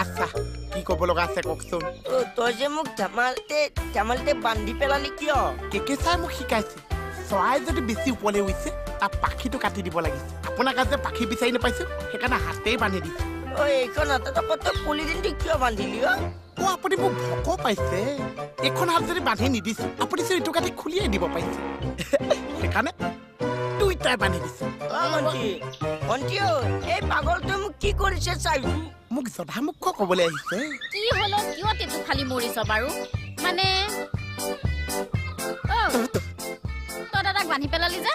আচ্ছা কি ক'ব লগা আছে কওকচোন তই যে মোক ধেমালিতে বান্ধি পেলালি কিয় কেকে চাই মোক শিকাইছে চৰাই যদি বেছি ওপৰলৈ উঠিছে তাৰ পাখিটো কাটি দিব লাগিছে আপোনাক আজি পাখি বিচাৰি নাপাইছো সেইকাৰণে হাতেই বান্ধি দিছো এইখন হাতত কত পলিথিনটো কিয় বান্ধিলি আপুনি মোক ভোক পাইছে এইখন হাত যদি বান্ধি নিদিছো আপুনি চোন ইটো কাটি খুলিয়াই দিব পাৰিছে সেইকাৰণে দুইটাই বান্ধি দিছো ভণ্টি এই পাগলটোৱে মোক কি কৰিছে চাইছো মোক জধামুখ ক'বলৈ আহিছে কি হলো কিয় তেটো খালি মৰিছ বাৰু মানে তই দাদাক বান্ধি পেলালি যে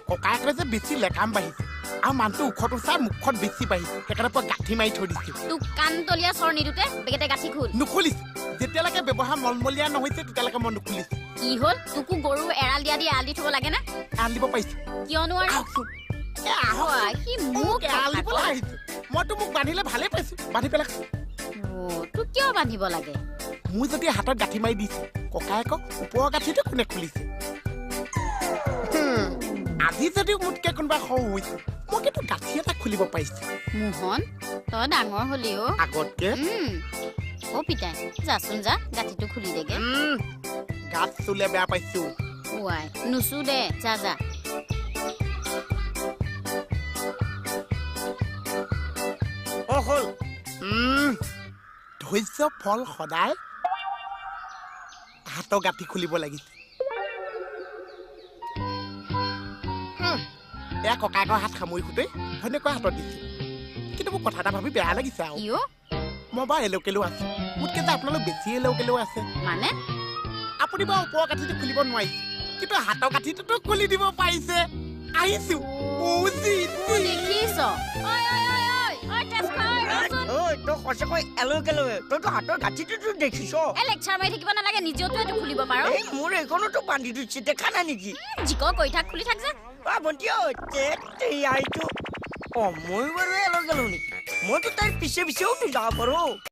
ককায়েকে যে বেছি লেকাম বাঢ়িছে আৰু মানুহটো ওখটো চাই মুখত বেছি বাঢ়িছে সেইকাৰণে পৰা গাঁঠি মাৰি থৈ দিছো তোক কাণ তলীয়া চৰ নিদোতে বেগেতে গাঁঠি খোল নুখুলিছো যেতিয়ালৈকে ব্যৱহাৰ মলমলীয়া নহৈছে তেতিয়ালৈকে মই নুখুলিছো কি হ'ল তোকো গৰু এৰাল দিয়া দি এৰাল দি থব লাগে না এৰাল দিব পাৰিছো কিয় নোৱাৰো সি মোক এৰাল দিবলৈ আহিছো মইতো মোক বান্ধিলে ভালেই পাইছো বান্ধি পেলাই তোক কিয় বান্ধিব লাগে মোৰ যদি হাতত গাঁঠি মাৰি দিছে ককায়েকক ওপৰৰ গাঁঠিটো কোনে খুলিছে আজি যদিও মোতকে কোনোবা সৰু হৈছে মই কিন্তু গাঁঠি এটা খুলিব পাৰিছো মোহন তই ডাঙৰ হলি আগতকে পিতাই যাচোন যা গাঁঠিটো খুলি দেগে গাত চুলে বেয়া পাইছো নুচু দে যা যা ধৈৰ্য ফল সদায় হাতৰ গাঁঠি খুলিব লাগিছে এয়া ককায়েকৰ হাত সামৰি সুতেই ধুনীয়াকৈ হাতত দিছো কিন্তু মোক কথা এটা ভাবি বেয়া লাগিছে আৰু মই বাৰু এলেকেলেও আছো মোতকে যে আপোনালোক বেছি এলেকেলেও আছে মানে আপুনি বাৰু ওপৰৰ গাঁঠিটো খুলিব নোৱাৰিছে কিন্তু হাতৰ গাঁঠিটোতো খুলি দিব পাৰিছে আহিছো সঁচাকৈ এলেকেলেৱে তইতো হাতৰ গাঁঠিটোতো দেখিছ লেকচাৰ মাৰি থাকিব নালাগে নিজেওতো এইটো খুলিব পাৰ মোৰ এইখনতো বান্ধি দিছে দেখা নাই নেকি জিক কৈ থাক খুলি থাক যে ভণ্টি মই বাৰু এলেকেলেও নেকি মইতো তাইৰ পিছে পিছেওতো যাব পাৰো